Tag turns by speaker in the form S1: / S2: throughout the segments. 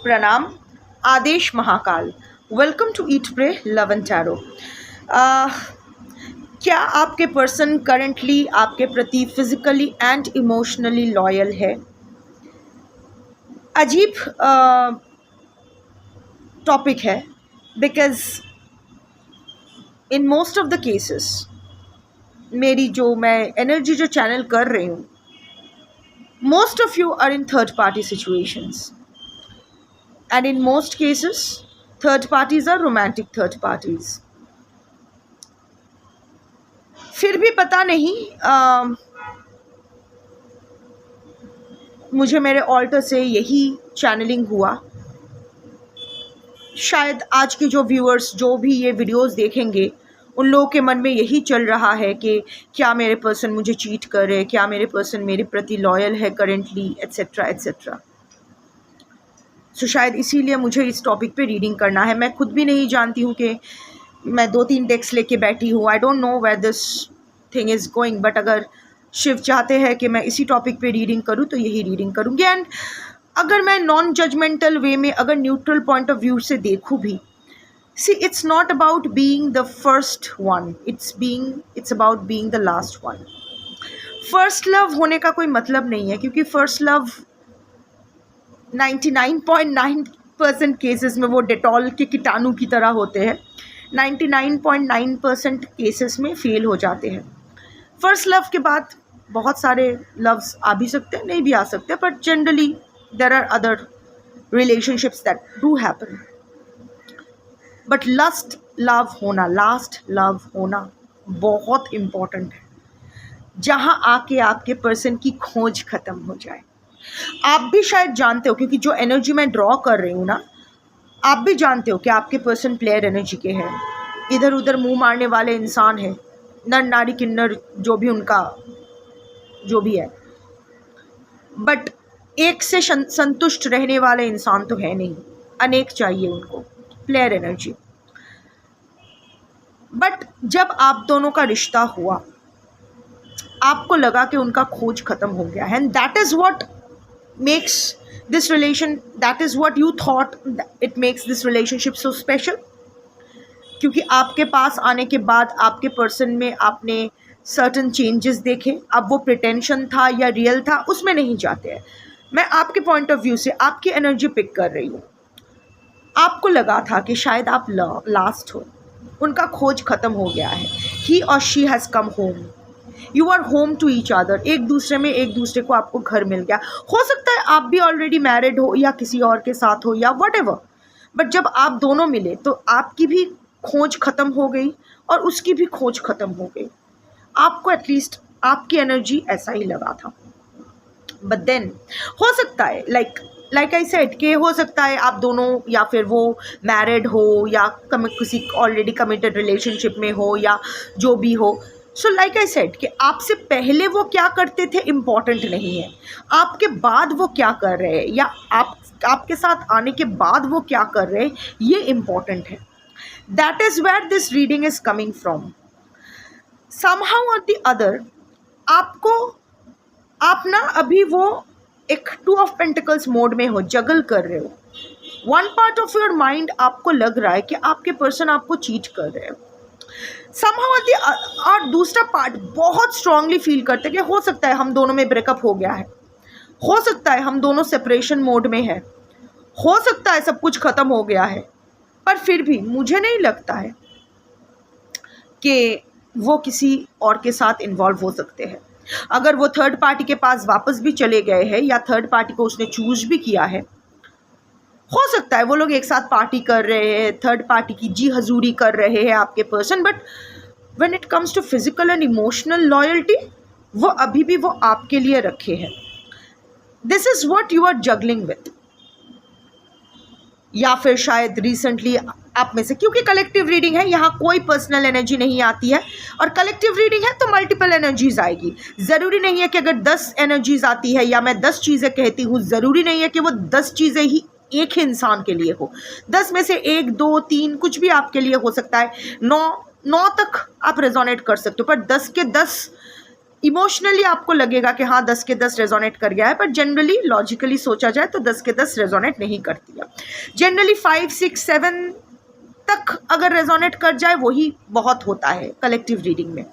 S1: प्रणाम, आदेश Mahakal. Welcome to eat pray love and tarot. क्या आपके पर्सन करंटली आपके प्रति फिजिकली एंड इमोशनली लॉयल है? अजीब टॉपिक है, because in most of the cases मेरी मैं एनर्जी जो चैनल कर रही हूँ, most of you are in third party situations, and in most cases third parties are romantic third parties. फिर भी पता नहीं मुझे मेरे ऑल्टर से यही चैनलिंग हुआ। शायद आज के जो व्यूअर्स जो भी ये वीडियोस देखेंगे उन लोगों के मन में यही चल रहा है कि क्या मेरे पर्सन मुझे चीट कर रहे, क्या मेरे पर्सन मेरे प्रति लॉयल है करेंटली, एट्सेट्रा एट्सेट्रा। सो शायद इसीलिए मुझे इस टॉपिक पे रीडिंग करना है। मैं खुद भी नहीं जानती हूँ कि मैं 2-3 डेक्स लेके बैठी हूँ। I don't know where this thing is going, but अगर शिव चाहते हैं कि मैं इसी टॉपिक पे रीडिंग करूँ तो यही रीडिंग करूँगी। एंड अगर मैं नॉन जजमेंटल वे में, अगर न्यूट्रल पॉइंट ऑफ व्यू से देखूँ भी, see it's not about being the first one, it's about being the last one. First love होने का कोई मतलब नहीं है, क्योंकि फर्स्ट लव 99.9% केसेस में वो डेटॉल के कीटाणु की तरह होते हैं। 99.9% केसेस में फेल हो जाते हैं। फर्स्ट लव के बाद बहुत सारे लव्स आ भी सकते हैं, नहीं भी आ सकते, but generally there are other relationships that do happen. But last love होना बहुत इम्पॉर्टेंट है, जहाँ आके आपके पर्सन की खोज ख़त्म हो जाए। आप भी शायद जानते हो, क्योंकि जो एनर्जी मैं ड्रॉ कर रही हूँ ना, आप भी जानते हो कि आपके पर्सन प्लेयर एनर्जी के हैं, इधर उधर मुंह मारने वाले इंसान हैं, नर नारी किन्नर जो भी उनका जो भी है, बट एक से संतुष्ट रहने वाले इंसान तो है नहीं, अनेक चाहिए उनको, प्लेयर एनर्जी। बट जब आप दोनों का रिश्ता हुआ, आपको लगा कि उनका खोज खत्म हो गया है, and that is what makes this relation, that is what you thought it makes this relationship so special. क्योंकि आपके पास आने के बाद आपके पर्सन में आपने certain changes देखे। अब वो प्रिटेंशन था या रियल था, उसमें नहीं जाते हैं। मैं आपके पॉइंट ऑफ व्यू से आपकी एनर्जी पिक कर रही हूँ। आपको लगा था कि शायद आप लास्ट हो, उनका खोज ख़त्म हो गया है। ही और she has come home, you are home to each other. एक दूसरे में, एक दूसरे को आपको घर मिल गया। हो सकता है आप भी ऑलरेडी मैरिड हो या किसी और के साथ हो या वट एवर, बट जब आप दोनों मिले तो आपकी भी खोज ख़त्म हो गई और उसकी भी खोज ख़त्म हो गई। आपको एटलीस्ट आपकी एनर्जी ऐसा ही लगा था। बट देन हो सकता है लाइक आई सेड कि हो सकता है आप दोनों, या फिर वो मैरिड हो या किसी ऑलरेडी कमिटेड रिलेशनशिप में हो या जो भी हो। सो लाइक आई सेड कि आपसे पहले वो क्या करते थे इम्पॉर्टेंट नहीं है, आपके बाद वो क्या कर रहे हैं या आपके साथ आने के बाद वो क्या कर रहे हैं, ये इम्पॉर्टेंट है। That is where this reading is coming from. Somehow or the other आप ना अभी वो एक 2 ऑफ पेंटिकल्स मोड में हो, जगल कर रहे हो। One part of your mind आपको लग रहा है कि आपके पर्सन आपको चीट कर रहे हो समहाउ, और दूसरा पार्ट बहुत स्ट्रांगली फील करते कि हो सकता है हम दोनों में ब्रेकअप हो गया है, हो सकता है हम दोनों सेपरेशन मोड में है, हो सकता है सब कुछ ख़त्म हो गया है, पर फिर भी मुझे नहीं लगता है कि वो किसी और के साथ इन्वॉल्व हो सकते हैं। अगर वो थर्ड पार्टी के पास वापस भी चले गए हैं या थर्ड पार्टी को उसने चूज भी किया है, हो सकता है वो लोग एक साथ पार्टी कर रहे हैं, थर्ड पार्टी की जी हजूरी कर रहे हैं आपके person, but when it comes to physical and emotional loyalty, वो अभी भी वो आपके लिए रखे हैं। This is what you are juggling with. या फिर शायद रिसेंटली आप में से, क्योंकि कलेक्टिव रीडिंग है, यहाँ कोई पर्सनल एनर्जी नहीं आती है, और कलेक्टिव रीडिंग है तो मल्टीपल एनर्जीज आएगी। ज़रूरी नहीं है कि अगर 10 एनर्जीज आती है या मैं 10 चीज़ें कहती हूँ, ज़रूरी नहीं है कि वो 10 चीज़ें ही एक ही इंसान के लिए हो। 10 में से 1, 2, 3 कुछ भी आपके लिए हो सकता है। 9 तक आप रेजोनेट कर सकते हो, पर 10 के 10 इमोशनली आपको लगेगा कि हाँ 10 के 10 रेजोनेट कर गया है, पर जनरली लॉजिकली सोचा जाए तो 10 के 10 रेजोनेट नहीं करती है। जनरली 5, 6, 7 तक अगर रेजोनेट कर जाए वही बहुत होता है कलेक्टिव रीडिंग में।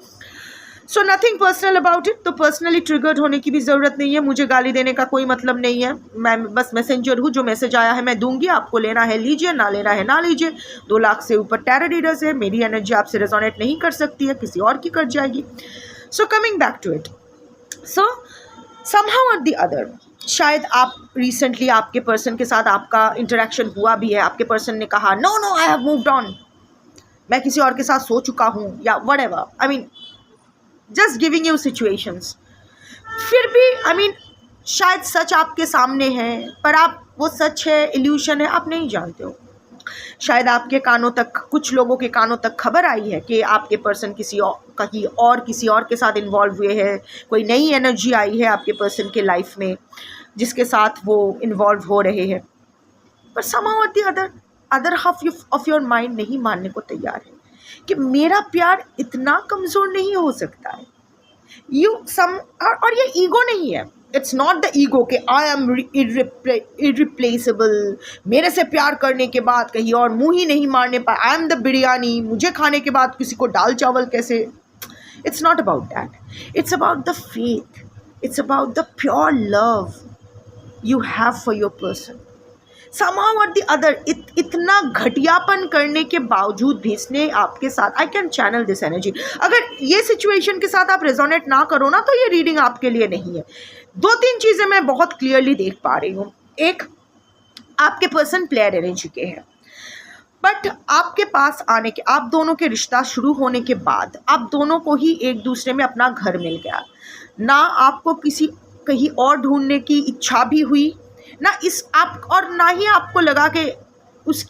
S1: So nothing personal about it. तो पर्सनली ट्रिगर्ड होने की भी ज़रूरत नहीं है, मुझे गाली देने का कोई मतलब नहीं है। मैं बस मैसेंजर हूँ, जो मैसेज आया है मैं दूंगी, आपको लेना है लीजिए, ना लेना है ना लीजिए। 2 लाख से ऊपर टैरो रीडर्स है, मेरी एनर्जी आपसे रेजोनेट नहीं कर सकती है, किसी और की कर जाएगी। So coming back to it, so somehow or the other, शायद आप रिसेंटली आपके पर्सन के साथ आपका इंटरेक्शन हुआ भी है, आपके पर्सन ने कहा no no I have moved on, मैं किसी और के साथ सो चुका हूँ, या whatever, I mean just giving you situations. फिर भी आई मीन शायद सच आपके सामने है, पर आप वो सच है इल्यूशन है आप नहीं जानते हो। शायद आपके कानों तक, कुछ लोगों के कानों तक खबर आई है कि आपके पर्सन किसी और के साथ इन्वॉल्व हुए हैं, कोई नई एनर्जी आई है आपके पर्सन के लाइफ में जिसके साथ वो इन्वॉल्व हो रहे हैं, पर somehow or the other half of your mind नहीं मानने को तैयार है कि मेरा प्यार इतना कमज़ोर नहीं हो सकता है। और ये ईगो नहीं है, इट्स नॉट द ईगो कि आई एम इरिप्लेसेबल, मेरे से प्यार करने के बाद कहीं और मुंह ही नहीं मारने पाए, आई एम द बिरयानी, मुझे खाने के बाद किसी को दाल चावल कैसे। It's not about that, it's about the faith, it's about the pure love you have for your person. somehow or the other, इतना घटियापन करने के बावजूद भी इसने आपके साथ, I can channel this energy. अगर ये सिचुएशन के साथ आप रेजोनेट ना करो ना तो ये रीडिंग आपके लिए नहीं है। 2-3 चीज़ें मैं बहुत क्लियरली देख पा रही हूँ। एक, आपके पर्सन प्लेयर एनर्जी के हैं, बट आपके पास आने के, आप दोनों के रिश्ता शुरू होने के बाद आप दोनों को ही एक दूसरे में अपना घर मिल गया, ना आपको किसी कहीं और ढूंढने की इच्छा भी हुई, ना और ना ही आपको लगा कि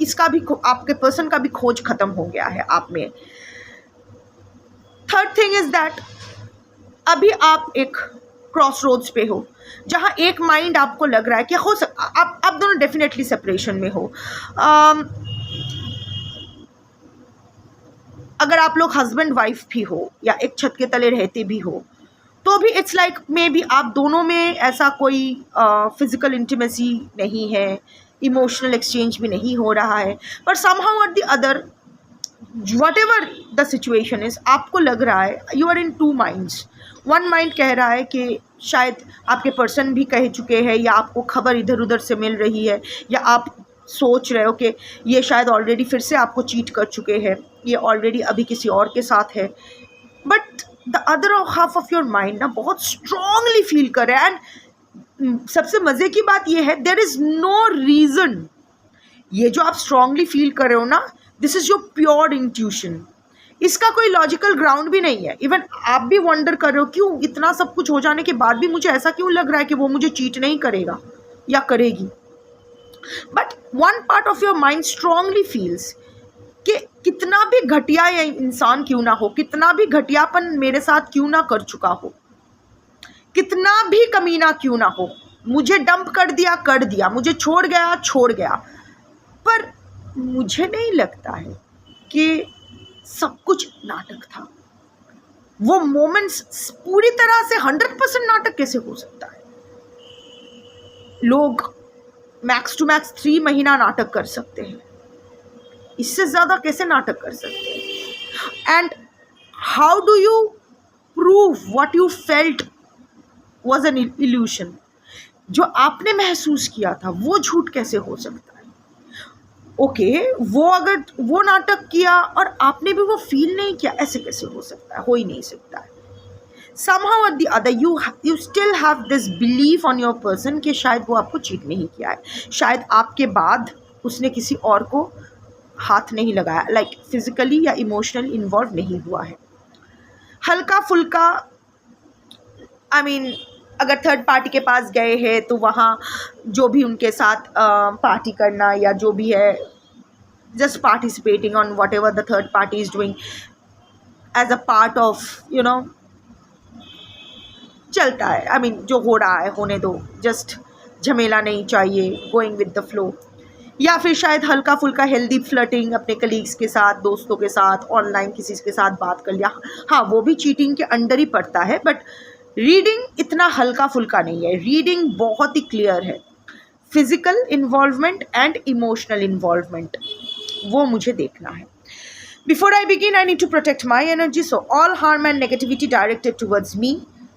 S1: इसका भी, आपके पर्सन का भी खोज खत्म हो गया है आप में। थर्ड थिंग इज दैट अभी आप एक क्रॉस रोड्स पे हो, जहाँ एक माइंड आपको लग रहा है कि आप दोनों डेफिनेटली सेपरेशन में हो। अगर आप लोग हस्बैंड वाइफ भी हो या एक छत के तले रहते भी हो तो भी इट्स लाइक मे बी आप दोनों में ऐसा कोई फिजिकल इंटीमेसी नहीं है, इमोशनल एक्सचेंज भी नहीं हो रहा है, पर somehow or the other whatever the situation is, आपको लग रहा है you are in 2 minds. One mind कह रहा है कि शायद आपके पर्सन भी कह चुके हैं, या आपको खबर इधर उधर से मिल रही है, या आप सोच रहे हो कि ये शायद ऑलरेडी फिर से आपको चीट कर चुके हैं, ये ऑलरेडी अभी किसी और के साथ है। But the other half of your mind ना बहुत स्ट्रांगली फील कर रहा है। एंड सबसे मज़े की बात ये है, देयर इज़ नो रीज़न, ये जो आप स्ट्रांगली फील कर रहे हो ना, this is your pure intuition, इसका कोई लॉजिकल ग्राउंड भी नहीं है। इवन आप भी वंडर कर रहे हो क्यों इतना सब कुछ हो जाने के बाद भी मुझे ऐसा क्यों लग रहा है कि वो मुझे चीट नहीं करेगा या करेगी। But one part of your mind strongly feels कि कितना भी घटिया ये इंसान क्यों ना हो, कितना भी घटियापन मेरे साथ क्यों ना कर चुका हो, कितना भी कमीना क्यों ना हो, मुझे डंप कर दिया, मुझे छोड़ गया, पर मुझे नहीं लगता है कि सब कुछ नाटक था। वो मोमेंट्स पूरी तरह से 100% नाटक कैसे हो सकता है? लोग मैक्स टू मैक्स 3 महीना नाटक कर सकते हैं, इससे ज़्यादा कैसे नाटक कर सकते हैं? And how do you prove what you felt was an illusion? जो आपने महसूस किया था वो झूठ कैसे हो सकता है? ओके, अगर वो नाटक किया और आपने भी वो फील नहीं किया, ऐसे कैसे हो सकता है? हो ही नहीं सकता है। somehow or the other you still have this belief on your person कि शायद वो आपको चीट नहीं किया है, शायद आपके बाद उसने किसी और को हाथ नहीं लगाया, लाइक फिजिकली या इमोशनली इन्वॉल्व नहीं हुआ है। हल्का फुल्का आई मीन अगर थर्ड पार्टी के पास गए हैं तो वहाँ जो भी उनके साथ पार्टी करना या जो भी है, just participating on whatever the third party is doing as a part of you know, चलता है। आई मीन जो हो रहा है होने दो, जस्ट झमेला नहीं चाहिए, गोइंग विद द फ्लो। या फिर शायद हल्का फुल्का हेल्दी फ्लर्टिंग अपने कलीग्स के साथ, दोस्तों के साथ, ऑनलाइन किसी के साथ बात कर लिया। हाँ, वो भी चीटिंग के अंडर ही पड़ता है, बट रीडिंग इतना हल्का फुल्का नहीं है, रीडिंग बहुत ही क्लियर है। Physical involvement and emotional involvement, वो मुझे देखना है। Before I begin, I need to protect my energy, so all harm and negativity directed towards me,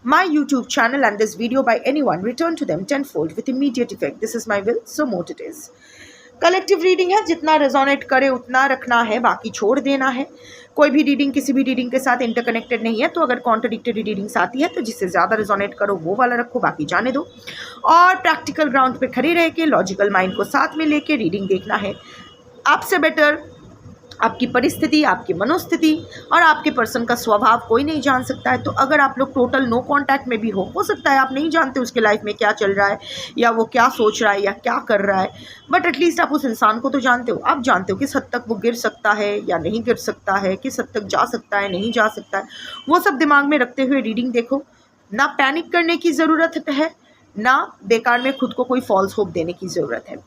S1: my YouTube channel and this video by anyone, return to them tenfold with immediate effect. This is my will, so mote it is. Collective reading है, जितना resonate करे उतना रखना है, बाकी छोड़ देना है। कोई भी रीडिंग किसी भी रीडिंग के साथ इंटरकनेक्टेड नहीं है, तो अगर कॉन्ट्रडिक्टरी रीडिंग्स आती है तो जिससे ज़्यादा रेजोनेट करो वो वाला रखो, बाकी जाने दो। और प्रैक्टिकल ग्राउंड पे खड़े रह के लॉजिकल माइंड को साथ में लेके रीडिंग देखना है। आपसे बेटर आपकी परिस्थिति, आपकी मनोस्थिति और आपके पर्सन का स्वभाव कोई नहीं जान सकता है। तो अगर आप लोग टोटल नो कांटेक्ट में भी हो सकता है आप नहीं जानते उसके लाइफ में क्या चल रहा है, या वो क्या सोच रहा है, या क्या कर रहा है, बट एटलीस्ट आप उस इंसान को तो जानते हो। आप जानते हो किस हद तक वो गिर सकता है या नहीं गिर सकता है, किस हद तक जा सकता है, नहीं जा सकता है। वो सब दिमाग में रखते हुए रीडिंग देखो। ना पैनिक करने की ज़रूरत है, ना बेकार में खुद को कोई फॉल्स होप देने की ज़रूरत है।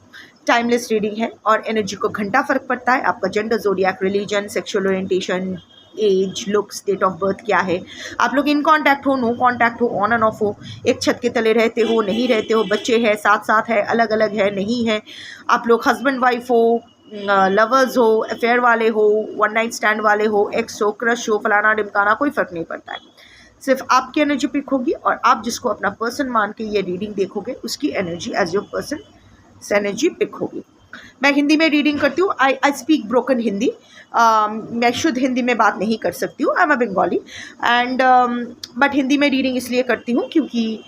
S1: टाइमलेस रीडिंग है और एनर्जी को घंटा फ़र्क पड़ता है। आपका gender, zodiac, religion, sexual orientation, age, looks, date of birth क्या है, आप लोग इन कांटेक्ट हो, नो कांटेक्ट हो, ऑन एंड ऑफ हो, एक छत के तले रहते हो, नहीं रहते हो, बच्चे हैं, साथ साथ है, अलग अलग है, नहीं है, आप लोग हस्बैंड वाइफ हो, लवर्स हो, अफेयर वाले हो, वन नाइट स्टैंड वाले हो, एक्स हो, क्रश हो, फलाना ढिमकाना, कोई फ़र्क नहीं पड़ता है। सिर्फ आपकी एनर्जी पिक होगी और आप जिसको अपना पर्सन मान के ये रीडिंग देखोगे उसकी एनर्जी एज योर पर्सन से एनर्जी पिक होगी। मैं हिंदी में रीडिंग करती हूँ। I speak broken Hindi. मैं शुद्ध हिंदी में बात नहीं कर सकती हूँ। I am a Bengali and but Hindi में रीडिंग इसलिए करती हूँ क्योंकि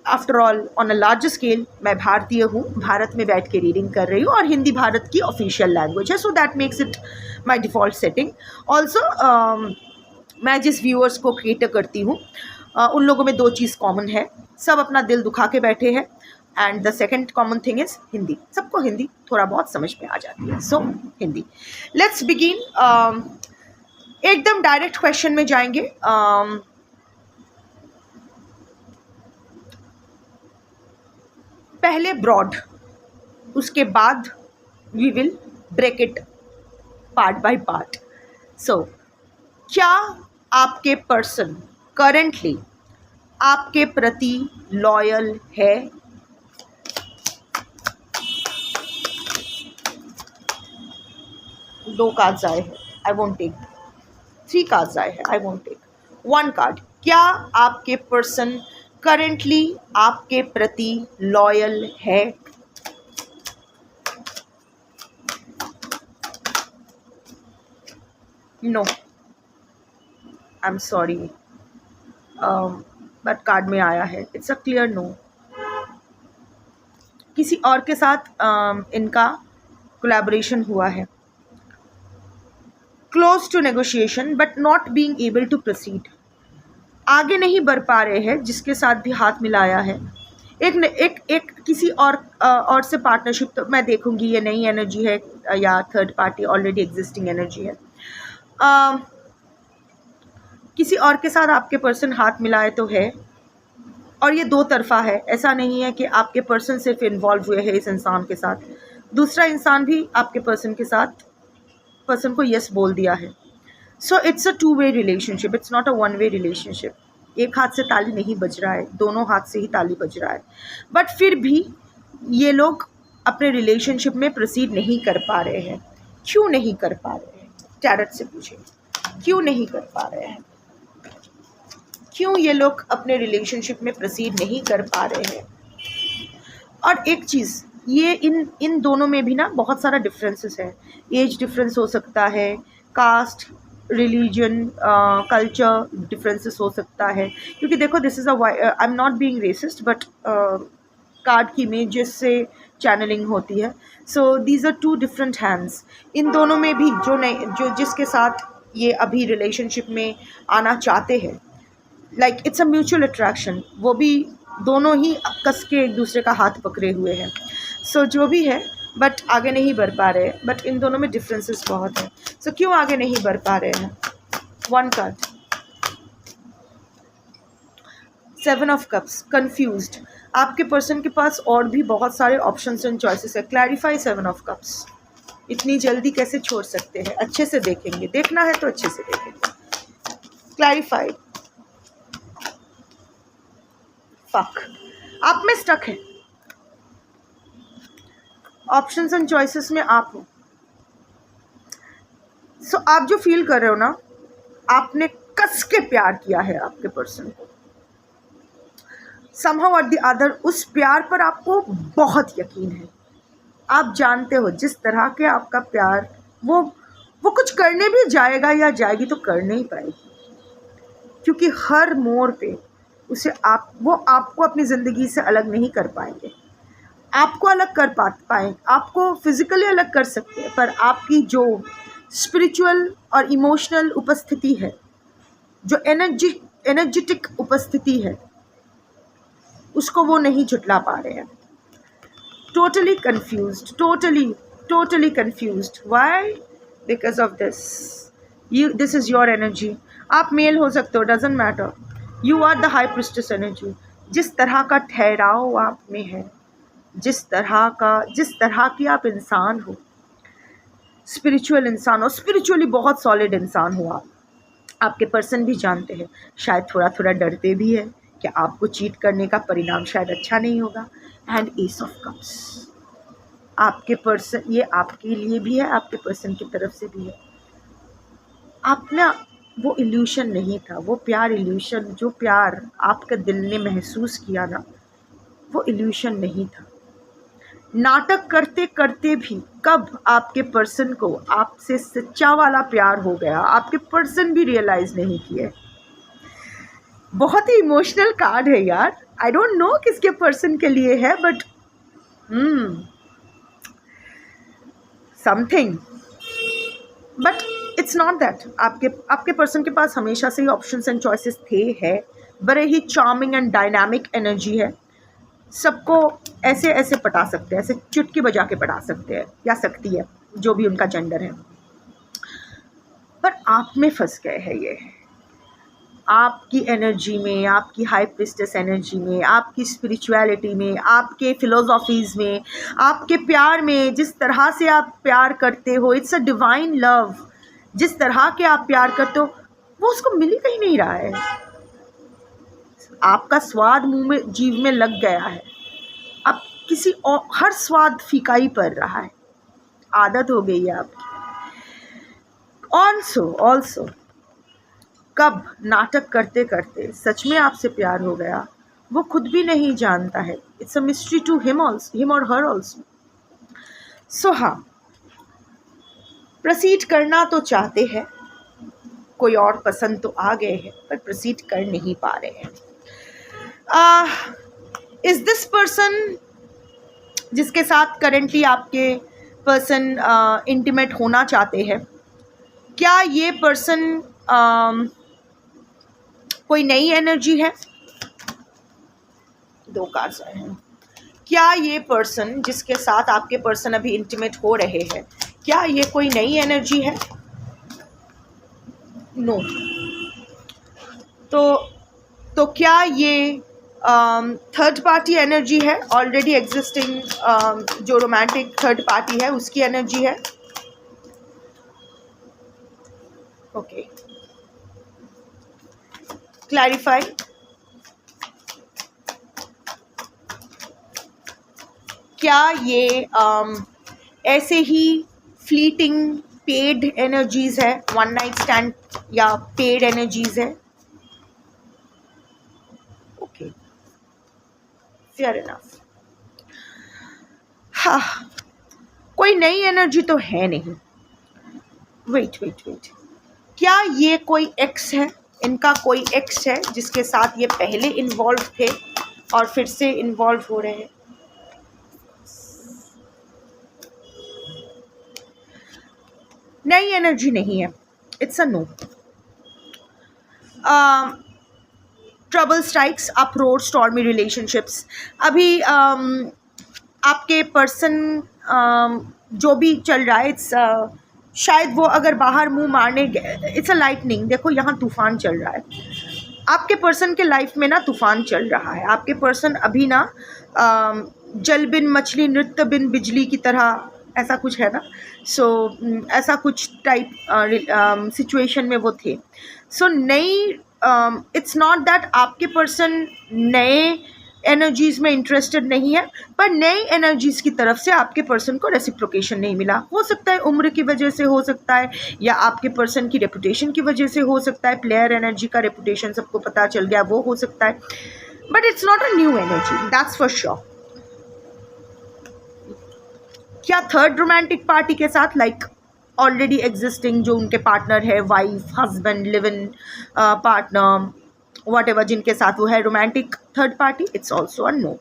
S1: after all on a large scale मैं भारतीय हूँ, भारत में बैठ के रीडिंग कर रही हूँ और हिंदी भारत की ऑफिशियल लैंग्वेज है, so that makes it my default setting. Also मैं जिस व्यूअर्स को क्रिएटर करती हूँ उन लोगों में दो चीज़ कॉमन है, सब अपना दिल दुखा के बैठे हैं, and the second common thing is Hindi. सबको हिंदी थोड़ा बहुत समझ में आ जाती है, सो हिंदी। Let's begin. एकदम डायरेक्ट क्वेश्चन में जाएंगे। पहले ब्रॉड, उसके बाद we will break it part by part. So क्या आपके पर्सन करेंटली आपके प्रति लॉयल है? दो कार्ड्स आए हैं, आई वोंट टेक। 3 कार्ड्स आए हैं, आई वोंट टेक 1 कार्ड। क्या आपके पर्सन करेंटली आपके प्रति लॉयल है? No, I am sorry, but card में आया है, इट्स अ क्लियर नो। किसी और के साथ इनका कोलैबोरेशन हुआ है, close to negotiation but not being able to proceed. आगे नहीं बढ़ पा रहे हैं, जिसके साथ भी हाथ मिलाया है। एक किसी और से पार्टनरशिप तो मैं देखूंगी, ये नई एनर्जी है या third party already existing energy है। किसी और के साथ आपके पर्सन हाथ मिलाए तो है, और ये दो तरफा है। ऐसा नहीं है कि आपके पर्सन सिर्फ इन्वॉल्व हुए हैं इस इंसान के साथ, दूसरा इंसान भी आपके पर्सन के साथ पर्सन को यस बोल दिया है। So it's a two way relationship, it's not a one way relationship. एक हाथ से ताली नहीं बज रहा है, दोनों हाथ से ही ताली बज रहा है। बट फिर भी ये लोग अपने रिलेशनशिप में प्रोसीड नहीं कर पा रहे हैं। क्यों नहीं कर पा रहे हैं? टैरट से पूछे, क्यों नहीं कर पा रहे हैं? क्यों ये लोग अपने रिलेशनशिप में प्रोसीड नहीं कर पा रहे हैं? और एक चीज़, ये इन दोनों में भी ना बहुत सारा डिफरेंसेस है। एज डिफरेंस हो सकता है, कास्ट, रिलीजन, कल्चर डिफरेंसेस हो सकता है। क्योंकि देखो, this is I am not being racist, but card की इमेजेस से चैनलिंग होती है। So these are 2 different hands. इन दोनों में भी जो जिसके साथ ये अभी रिलेशनशिप में आना चाहते हैं, like it's a mutual attraction, वो भी दोनों ही कस के एक दूसरे का हाथ पकड़े हुए हैं। सो जो भी है, बट आगे नहीं बढ़ पा रहे हैं। बट इन दोनों में डिफरेंसेस बहुत हैं। सो क्यों आगे नहीं बढ़ पा रहे हैं? 1 कार्ड, 7 ऑफ कप्स, कंफ्यूज्ड। आपके पर्सन के पास और भी बहुत सारे ऑप्शंस एंड चॉइसेस है। Clarify 7 of cups. इतनी जल्दी कैसे छोड़ सकते हैं? अच्छे से देखेंगे, देखना है तो अच्छे से देखेंगे। क्लैरिफाई फक, आप में स्टक है। ऑप्शंस एंड चॉइसेस में आप हो। सो आप जो फील कर रहे हो ना, आपने कस के प्यार किया है आपके पर्सन को, somehow or the other उस प्यार पर आपको बहुत यकीन है। आप जानते हो जिस तरह के आपका प्यार, वो कुछ करने भी जाएगा या जाएगी तो कर नहीं पाएगी, क्योंकि हर मोड़ पे वो आपको अपनी ज़िंदगी से अलग नहीं कर पाएंगे। आपको अलग कर पाएंगे, आपको फिजिकली अलग कर सकते हैं, पर आपकी जो स्पिरिचुअल और इमोशनल उपस्थिति है, जो एनर्जेटिक उपस्थिति है, उसको वो नहीं झुटला पा रहे हैं। Totally confused. Why? Because of this is your energy. आप मेल हो सकते हो, doesn't matter, you are the high priestess energy. जिस तरह का ठहराव आप में है, जिस तरह की आप इंसान हो, स्पिरिचुअल इंसान हो, स्पिरिचुअली बहुत सॉलिड इंसान हो आप, आपके पर्सन भी जानते हैं। शायद थोड़ा थोड़ा डरते भी है कि आपको चीट करने का परिणाम शायद अच्छा नहीं होगा। एंड एस ऑफ कप्स, आपके पर्सन, ये आपके लिए भी है, आपके पर्सन की तरफ से भी है। आप ना, वो इल्यूशन नहीं था, वो प्यार इल्यूशन, जो प्यार आपके दिल ने महसूस किया ना, वो इल्यूशन नहीं था। नाटक करते करते भी कब आपके पर्सन को आपसे सच्चा वाला प्यार हो गया, आपके पर्सन भी रियलाइज नहीं किए। बहुत ही इमोशनल कार्ड है यार। आई डोंट नो किसके पर्सन के लिए है, but something, but it's not that. आपके पर्सन के पास हमेशा से ही ऑप्शंस एंड चॉइसेस थे, है, बड़े ही चार्मिंग एंड डायनामिक एनर्जी है। सबको ऐसे ऐसे पटा सकते हैं, ऐसे चुटकी बजा के पटा सकते हैं, या सकती है, जो भी उनका जेंडर है। पर आप में फंस गए हैं ये, आपकी एनर्जी में, आपकी हाई प्रिस्टेस एनर्जी में, आपकी स्पिरिचुअलिटी में, आपके फिलोसॉफीज़ में, आपके प्यार में। जिस तरह से आप प्यार करते हो, इट्स अ डिवाइन लव। जिस तरह के आप प्यार करते हो, वो उसको मिल ही कहीं नहीं रहा है। आपका स्वाद मुंह में, जीभ में लग गया है, अब किसी और, हर स्वाद फीका ही पड़ रहा है, आदत हो गई है आपकी। ऑल्सो कब नाटक करते करते सच में आपसे प्यार हो गया, वो खुद भी नहीं जानता है। It's a mystery to him और हर ऑल्सो। सो हाँ, प्रोसीड करना तो चाहते हैं, कोई और पसंद तो आ गए हैं, पर प्रोसीड कर नहीं पा रहे हैं। इज दिस पर्सन जिसके साथ करेंटली आपके पर्सन इंटीमेट होना चाहते हैं, क्या ये पर्सन कोई नई एनर्जी है? 2 कार्ड्स आए हैं। क्या ये पर्सन जिसके साथ आपके पर्सन अभी इंटीमेट हो रहे हैं, क्या ये कोई नई एनर्जी है? नो। तो क्या ये थर्ड पार्टी एनर्जी है? ऑलरेडी एग्जिस्टिंग जो रोमांटिक थर्ड पार्टी है, उसकी एनर्जी है? Okay, clarify. क्या ये ऐसे ही फ्लीटिंग पेड एनर्जीज है, वन नाइट स्टैंड या पेड एनर्जीज है? Okay, fair enough. हाँ, कोई नई एनर्जी तो है नहीं। वेट, क्या ये कोई एक्स है? इनका कोई एक्स है जिसके साथ ये पहले इन्वॉल्व थे और फिर से इन्वॉल्व हो रहे हैं? नई एनर्जी नहीं है, it's a no. Trouble strikes, approach, stormy relationships. अभी आपके पर्सन जो भी चल रहा है, इट्स शायद वो अगर बाहर मुंह मारने, इट्स अ लाइटनिंग। देखो यहाँ तूफान चल रहा है, आपके पर्सन के लाइफ में ना तूफान चल रहा है। आपके पर्सन अभी ना जल बिन मछली, नृत्य बिन बिजली की तरह, ऐसा कुछ है ना। सो ऐसा कुछ टाइप सिचुएशन में वो थे। सो नई, इट्स नॉट दैट आपके पर्सन नए एनर्जीज में इंटरेस्टेड नहीं है, पर नई एनर्जीज की तरफ से आपके पर्सन को रेसिप्रोकेशन नहीं मिला। हो सकता है उम्र की वजह से, हो सकता है या आपके पर्सन की रेपुटेशन की वजह से, हो सकता है प्लेयर एनर्जी का रेपुटेशन सबको पता चल गया, वो हो सकता है, but it's not a new energy, that's for sure. क्या थर्ड रोमांटिक पार्टी के साथ लाइक ऑलरेडी एग्जिस्टिंग जो उनके पार्टनर है, wife, husband, live in partner, whatever, जिनके साथ वो है romantic third party, it's also a no.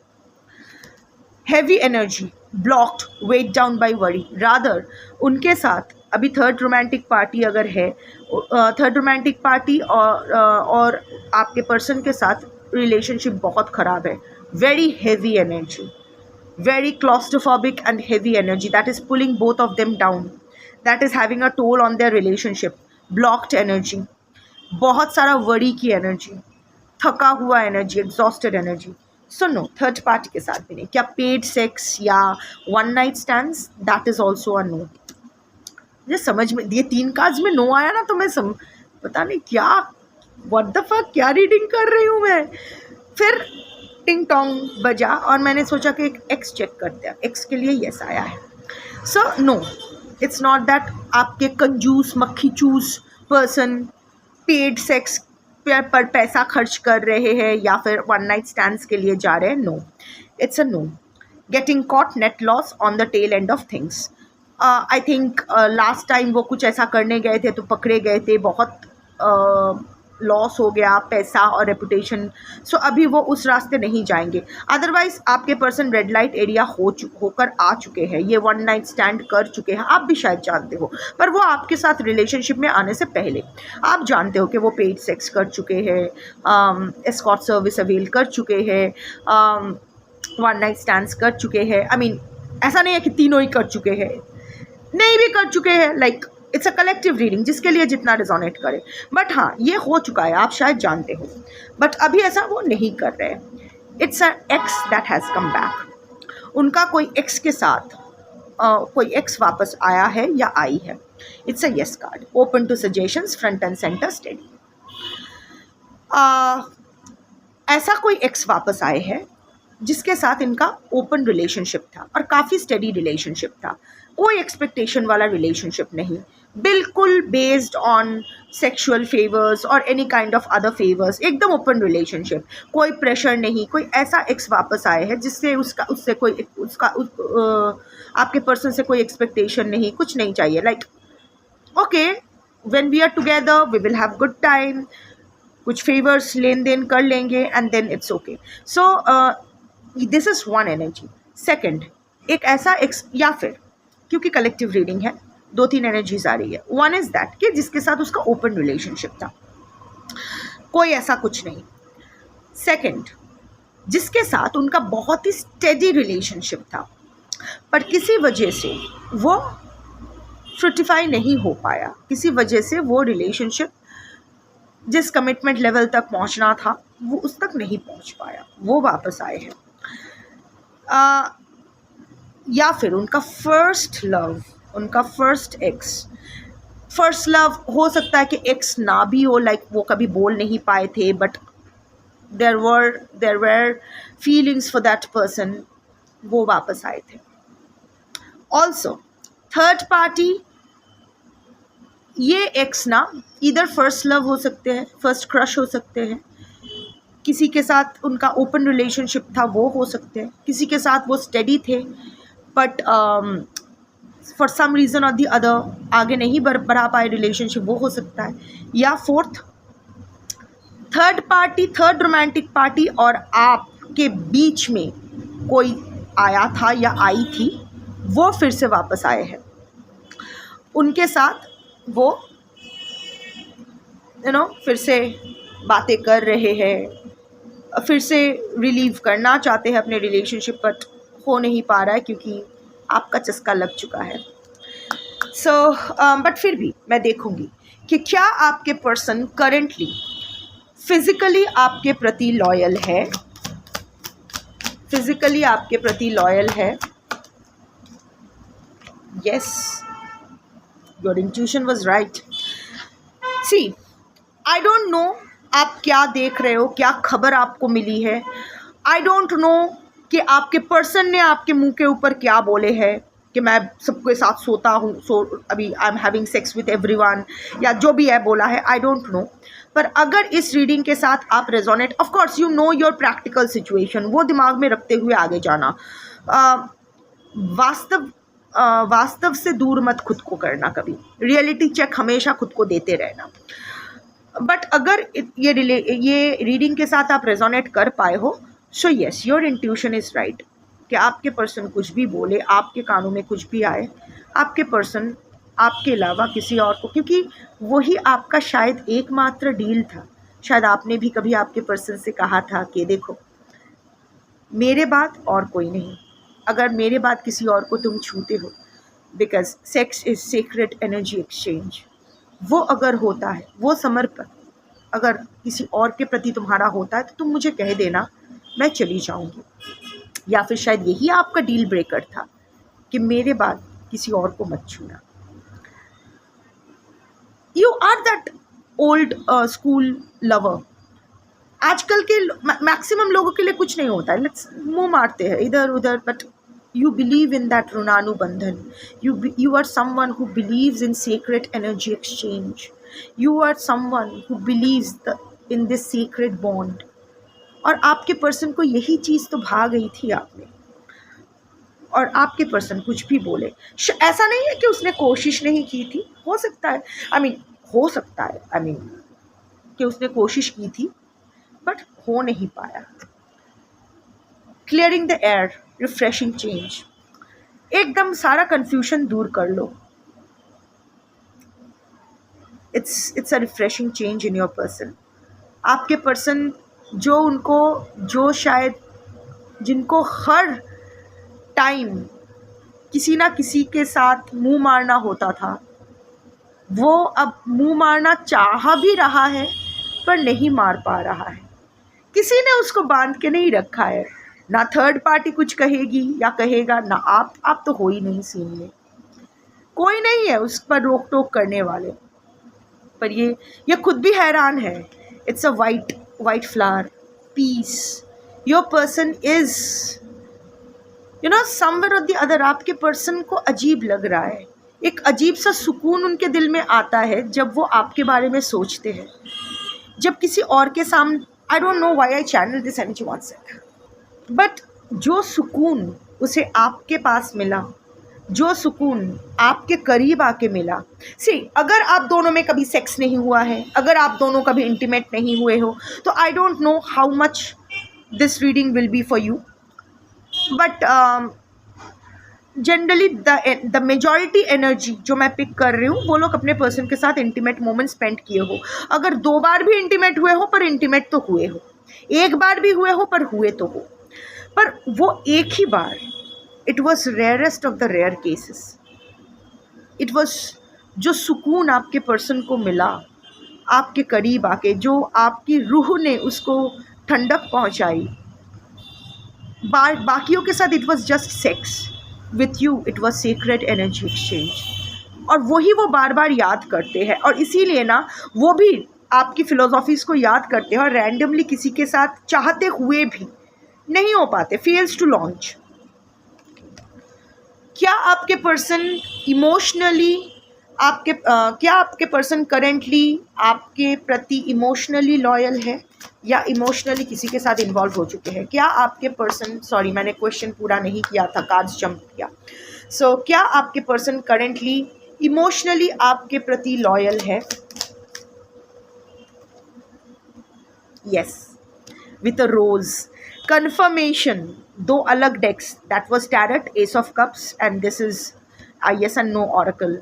S1: Heavy energy, blocked, weighed down by worry, rather उनके साथ अभी थर्ड रोमांटिक पार्टी अगर है, थर्ड रोमांटिक पार्टी और आपके पर्सन के साथ रिलेशनशिप बहुत ख़राब है, very heavy energy, very claustrophobic and heavy energy that is pulling both of them down, that is having a toll on their relationship, blocked energy, बहुत सारा worry की energy, थका हुआ energy, exhausted energy. So no, third party के साथ भी नहीं। क्या paid sex या one night stands, that is also a no। मुझे समझ में ये 3 कार्ड्स में no आया ना, तो मैं पता नहीं क्या what the fuck क्या रीडिंग कर रही हूँ मैं। फिर टिंग टोंग बजा और मैंने सोचा कि एक एक्स चेक करते हैं, एक्स के लिए यस आया है। So no, it's not that आपके कंजूस मक्खी चूस पर्सन पेड सेक्स पर पैसा खर्च कर रहे हैं या फिर वन नाइट स्टैंड्स के लिए जा रहे हैं, no, it's a no. Getting caught, net loss on the tail end of things. I think last time वो कुछ ऐसा करने गए थे तो पकड़े गए थे, बहुत लॉस हो गया पैसा और रेपुटेशन। सो अभी वो उस रास्ते नहीं जाएंगे। अदरवाइज आपके पर्सन रेड लाइट एरिया होकर आ चुके हैं, ये वन नाइट स्टैंड कर चुके हैं, आप भी शायद जानते हो, पर वो आपके साथ रिलेशनशिप में आने से पहले आप जानते हो कि वो पेड सेक्स कर चुके हैं, एस्कॉर्ट सर्विस अवेल कर चुके हैं, वन नाइट स्टैंड्स कर चुके हैं। आई मीन ऐसा नहीं है कि तीनों ही कर चुके हैं, नहीं भी कर चुके हैं, like it's a collective reading, जिसके लिए जितना रिजोनेट करे। बट हाँ, ये हो चुका है, आप शायद जानते हो, बट अभी ऐसा वो नहीं कर रहे हैं। It's a x that has come back. उनका कोई एक्स के साथ कोई एक्स वापस आया है या आई है। It's a yes card, open to suggestions, front and centre, steady. ऐसा कोई एक्स वापस आए हैं जिसके साथ इनका ओपन रिलेशनशिप था और काफ़ी स्टडी रिलेशनशिप था, कोई एक्सपेक्टेशन वाला रिलेशनशिप नहीं, बिल्कुल बेस्ड ऑन सेक्सुअल फेवर्स और any kind of other favours, एकदम ओपन रिलेशनशिप, कोई प्रेशर नहीं। कोई ऐसा एक्स वापस आए हैं जिससे आपके पर्सन से कोई एक्सपेक्टेशन नहीं, कुछ नहीं चाहिए, like okay when we are together we will have good time, कुछ फेवर्स लेन देन कर लेंगे and then it's okay. So this is one energy. Second, एक ऐसा एक्स, या फिर क्योंकि कलेक्टिव रीडिंग है 2-3 एनर्जीज आ रही है। वन इज़ दैट कि जिसके साथ उसका ओपन रिलेशनशिप था, कोई ऐसा कुछ नहीं। सेकंड, जिसके साथ उनका बहुत ही स्टेडी रिलेशनशिप था पर किसी वजह से वो फ्रूटिफाई नहीं हो पाया, किसी वजह से वो रिलेशनशिप जिस कमिटमेंट लेवल तक पहुंचना था वो उस तक नहीं पहुंच पाया, वो वापस आए हैं। या फिर उनका फर्स्ट लव, उनका फर्स्ट एक्स, फर्स्ट लव हो सकता है कि एक्स ना भी हो, लाइक वो कभी बोल नहीं पाए थे but there were feelings for that person, वो वापस आए थे। ऑल्सो थर्ड पार्टी, ये एक्स ना इधर फर्स्ट लव हो सकते हैं, फर्स्ट क्रश हो सकते हैं, किसी के साथ उनका ओपन रिलेशनशिप था वो हो सकते हैं, किसी के साथ वो स्टेडी थे बट फॉर सम रीज़न और दी अदर आगे नहीं बढ़ा पाए रिलेशनशिप, वो हो सकता है। या fourth, third party, third romantic party और आपके बीच में कोई आया था या आई थी, वो फिर से वापस आए हैं, उनके साथ वो फिर से बातें कर रहे हैं, फिर से रिलीव करना चाहते हैं अपने रिलेशनशिप, बट हो नहीं पा रहा है क्योंकि आपका चस्का लग चुका है। सो बट फिर भी मैं देखूंगी कि क्या आपके पर्सन करेंटली फिज़िकली आपके प्रति लॉयल है, फिज़िकली आपके प्रति लॉयल है। Yes, your intuition was right. See, I don't know आप क्या देख रहे हो, क्या खबर आपको मिली है। आई डोंट नो कि आपके पर्सन ने आपके मुंह के ऊपर क्या बोले हैं कि मैं सबके साथ सोता हूँ, अभी I am having sex with everyone, या जो भी है बोला है, आई डोंट नो। पर अगर इस रीडिंग के साथ आप resonate, of course you know your practical situation, वो दिमाग में रखते हुए आगे जाना। वास्तव से दूर मत खुद को करना, कभी रियलिटी चेक हमेशा खुद को देते रहना। बट अगर ये रीडिंग के साथ आप रेजोनेट कर पाए हो, so yes, your intuition is right कि आपके पर्सन कुछ भी बोले, आपके कानों में कुछ भी आए, आपके पर्सन आपके अलावा किसी और को, क्योंकि वही आपका शायद एकमात्र डील था। शायद आपने भी कभी आपके पर्सन से कहा था कि देखो, मेरे बाद और कोई नहीं, अगर मेरे बाद किसी और को तुम छूते हो, because sex is secret energy exchange, वो अगर होता है, वो समर्पण अगर किसी और के प्रति तुम्हारा होता है, तो तुम मुझे कह देना, मैं चली जाऊंगी। या फिर शायद यही आपका डील ब्रेकर था कि मेरे बाद किसी और को मत छूना। You are that old school lover. आजकल के मैक्सिमम लोगों के लिए कुछ नहीं होता है, लेट्स मुंह मारते हैं इधर उधर, but you believe in that ऋणानुबंधन, you are someone who believes in sacred energy exchange, you are someone who believes in this sacred bond, और आपके पर्सन को यही चीज़ तो भा गई थी आप में। और आपके पर्सन कुछ भी बोले, ऐसा नहीं है कि उसने कोशिश नहीं की थी, हो सकता है, हो सकता है कि उसने कोशिश की थी बट हो नहीं पाया। Clearing the air, refreshing change, एकदम सारा कंफ्यूजन दूर कर लो। It's a refreshing change in your person. आपके पर्सन जो शायद जिनको हर टाइम किसी ना किसी के साथ मुंह मारना होता था, वो अब मुंह मारना चाह भी रहा है पर नहीं मार पा रहा है। किसी ने उसको बांध के नहीं रखा है, ना थर्ड पार्टी कुछ कहेगी या कहेगा, ना आप तो हो ही नहीं सीन में, कोई नहीं है उस पर रोक टोक करने वाले। पर ये खुद भी हैरान है। It's a white flower, peace. Your person is somewhere or the other. आपके पर्सन को अजीब लग रहा है, एक अजीब सा सुकून उनके दिल में आता है जब वो आपके बारे में सोचते हैं। जब किसी और के सामने, I don't know why I channel this energy one sec, but जो सुकून उसे आपके पास मिला, जो सुकून आपके करीब आके मिला, अगर आप दोनों में कभी सेक्स नहीं हुआ है, अगर आप दोनों कभी इंटीमेट नहीं हुए हो, तो आई don't know how much this reading will be for you, but generally the majority energy जो मैं पिक कर रही हूँ, वो लोग अपने पर्सन के साथ इंटीमेट मोमेंट स्पेंड किए हो। अगर 2 बार भी इंटीमेट हुए हो, पर इंटीमेट तो हुए हो, 1 बार भी हुए हो पर हुए तो हो, पर वो एक ही बार, it was rarest of the rare cases. It was जो सुकून आपके पर्सन को मिला आपके करीब आके, जो आपकी रूह ने उसको ठंडक पहुंचाई। बाकियों के साथ it was just sex, with you it was secret energy exchange. और वही वो बार बार याद करते हैं, और इसीलिए ना वो भी आपकी फिलोसॉफीज़ को याद करते हैं, और रैंडमली किसी के साथ चाहते हुए भी नहीं हो पाते, फेल्स टू लॉन्च। क्या आपके पर्सन इमोशनली क्या आपके पर्सन करेंटली आपके प्रति इमोशनली लॉयल है, या इमोशनली किसी के साथ इन्वॉल्व हो चुके हैं? क्या आपके पर्सन, सॉरी मैंने क्वेश्चन पूरा नहीं किया था, कार्ड्स जंप किया। क्या आपके पर्सन करेंटली इमोशनली आपके प्रति लॉयल है? Yes, with a rose. confirmation, 2 अलग डेक्स, that was tarot, ace of cups, and this is a yes and no oracle,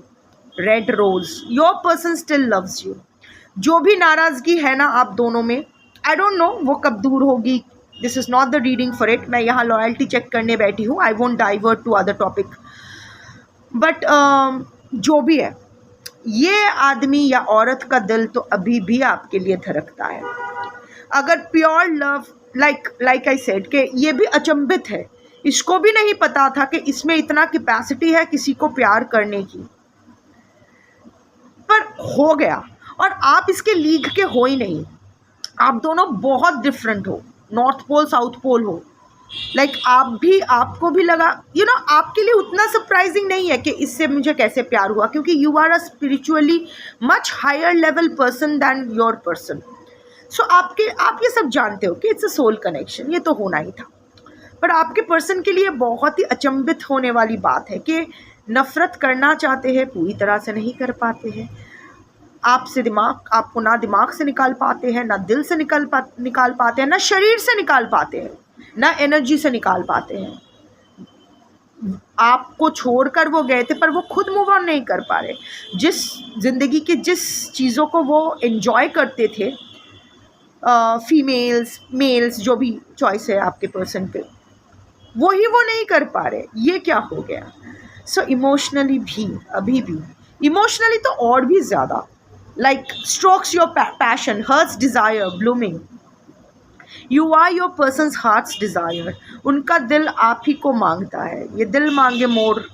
S1: red rose. your person still loves you. जो भी नाराज़गी है ना आप दोनों में, I don't know वो कब दूर होगी, this is not the reading for it. मैं यहाँ लॉयल्टी चेक करने बैठी हूँ, I won't divert to other topic, but जो भी है, ये आदमी या औरत का दिल तो अभी भी आपके लिए धड़कता है। अगर pure love, like I said, कि ये भी अचंभित है, इसको भी नहीं पता था कि इसमें इतना कैपेसिटी है किसी को प्यार करने की, पर हो गया। और आप इसके लीग के हो ही नहीं, आप दोनों बहुत डिफरेंट हो, नॉर्थ पोल साउथ पोल हो, लाइक आपको भी लगा आपके लिए उतना सरप्राइजिंग नहीं है कि इससे मुझे कैसे प्यार हुआ, क्योंकि you are a spiritually much higher level person than your person. So आप ये सब जानते हो कि इट्स अ सोल कनेक्शन, ये तो होना ही था. पर आपके पर्सन के लिए बहुत ही अचंभित होने वाली बात है कि नफ़रत करना चाहते हैं, पूरी तरह से नहीं कर पाते हैं. आपको ना दिमाग से निकाल पाते हैं, ना दिल से निकाल पाते हैं, ना शरीर से निकाल पाते हैं, ना एनर्जी से निकाल पाते हैं. आपको छोड़कर वो गए थे, पर वो खुद मूव ऑन नहीं कर पा रहे. जिस ज़िंदगी के जिस चीज़ों को वो एंजॉय करते थे, फीमेल्स मेल्स जो भी चॉइस है आपके पर्सन पे, वो नहीं कर पा रहे. ये क्या हो गया? सो इमोशनली भी, अभी भी इमोशनली तो और भी ज़्यादा, like strokes your passion, heart's desire, blooming. You are your person's heart's desire. उनका दिल आप ही को मांगता है. ये दिल मांगे मोर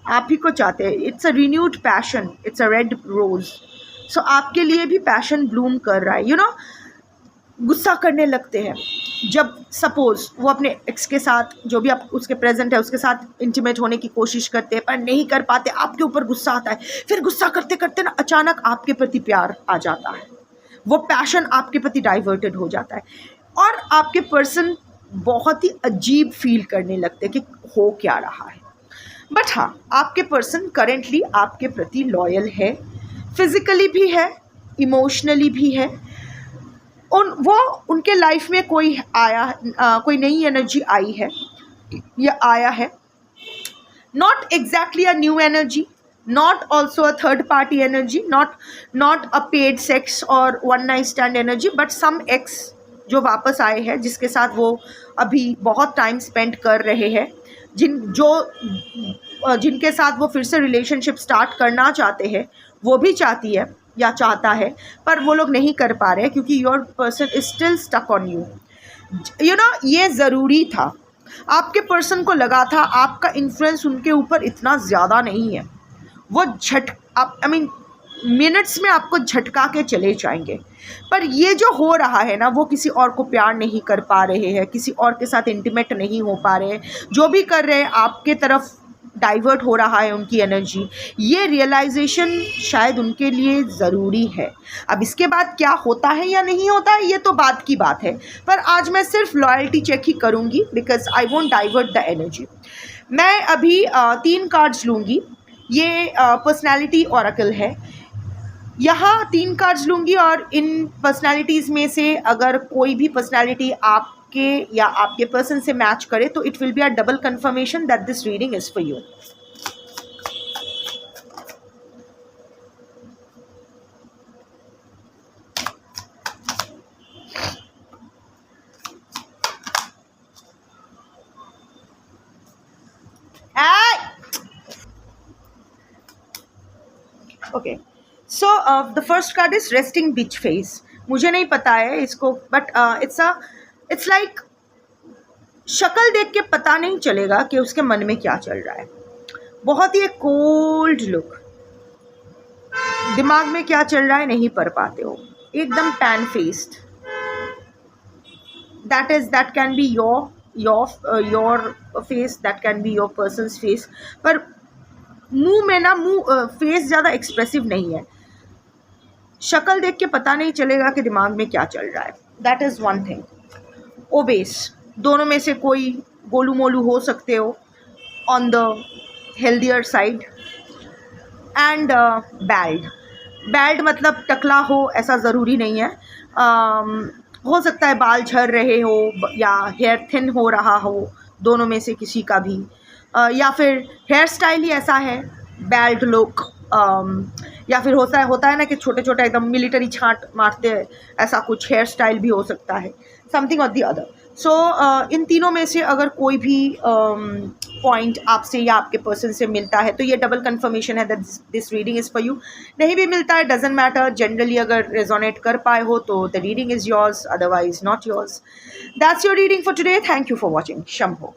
S1: आप ही को चाहते हैं. It's a renewed passion, it's a red rose. So आपके लिए भी पैशन ब्लूम कर रहा है. गुस्सा करने लगते हैं जब सपोज वो अपने एक्स के साथ, जो भी आप उसके प्रेजेंट है, उसके साथ इंटीमेट होने की कोशिश करते हैं पर नहीं कर पाते. आपके ऊपर गुस्सा आता है. फिर गुस्सा करते करते ना अचानक आपके प्रति प्यार आ जाता है. वो पैशन आपके प्रति डाइवर्टेड हो जाता है और आपके पर्सन बहुत ही अजीब फील करने लगते हैं कि हो क्या रहा है. बट हाँ, आपके पर्सन करेंटली आपके प्रति लॉयल है, फिजिकली भी है, इमोशनली भी है. उनके लाइफ में कोई नई एनर्जी आई है या आया है. Not exactly a new energy, not also a third party energy, not a paid sex और one night stand energy, but some ex जो वापस आए हैं, जिसके साथ वो अभी बहुत टाइम स्पेंड कर रहे हैं, जिनके साथ वो फिर से रिलेशनशिप स्टार्ट करना चाहते हैं. वो भी चाहती है या चाहता है, पर वो लोग नहीं कर पा रहे हैं क्योंकि your person is still stuck on you. ये ज़रूरी था. आपके पर्सन को लगा था आपका इन्फ्लुएंस उनके ऊपर इतना ज़्यादा नहीं है. वो मिनट्स में आपको झटका के चले जाएंगे. पर ये जो हो रहा है ना, वो किसी और को प्यार नहीं कर पा रहे हैं, किसी और के साथ इंटीमेट नहीं हो पा रहे हैं. जो भी कर रहे हैं आपके तरफ डाइवर्ट हो रहा है उनकी एनर्जी. ये रियलाइजेशन शायद उनके लिए ज़रूरी है. अब इसके बाद क्या होता है या नहीं होता है, ये तो बात की बात है. पर आज मैं सिर्फ लॉयल्टी चेक ही करूँगी because I won't divert the energy. मैं अभी 3 कार्ड्स लूँगी. ये पर्सनैलिटी ऑरेकल है. यहाँ 3 कार्ड्स लूँगी और इन पर्सनैलिटीज़ में से अगर कोई भी पर्सनैलिटी आपके या आपके पर्सन से मैच करे तो it will be a double confirmation that this reading is for you. Okay, so the first card is resting beach face. मुझे नहीं पता है इसको, बट इट्स लाइक शक्ल देख के पता नहीं चलेगा कि उसके मन में क्या चल रहा है. बहुत ही एक कोल्ड लुक, दिमाग में क्या चल रहा है नहीं पढ़ पाते हो, एकदम tan faced. That can be your face, that can be your persons face. पर मुंह में ना फेस ज़्यादा एक्सप्रेसिव नहीं है. शक्ल देख के पता नहीं चलेगा कि दिमाग में क्या चल रहा है. That is one thing. Obese, दोनों में से कोई गोलू मोलू हो सकते हो, on the healthier side. And bald मतलब टकला हो ऐसा ज़रूरी नहीं है. हो सकता है बाल झड़ रहे हो या हेयर थिन हो रहा हो, दोनों में से किसी का भी. या फिर हेयर स्टाइल ही ऐसा है, बैल्ड लुक. या फिर होता है ना कि छोटे छोटे एकदम मिलिट्री छांट मारते हैं, ऐसा कुछ हेयर स्टाइल भी हो सकता है, समथिंग और दी अदर. सो इन तीनों में से अगर कोई भी पॉइंट आपसे या आपके पर्सन से मिलता है तो ये डबल कंफर्मेशन है that this reading is for you. नहीं भी मिलता है, डजेंट मैटर. जनरली अगर रेजोनेट कर पाए हो तो the reading is yours, otherwise not yours. That's your reading for today. Thank you for watching. Shambho.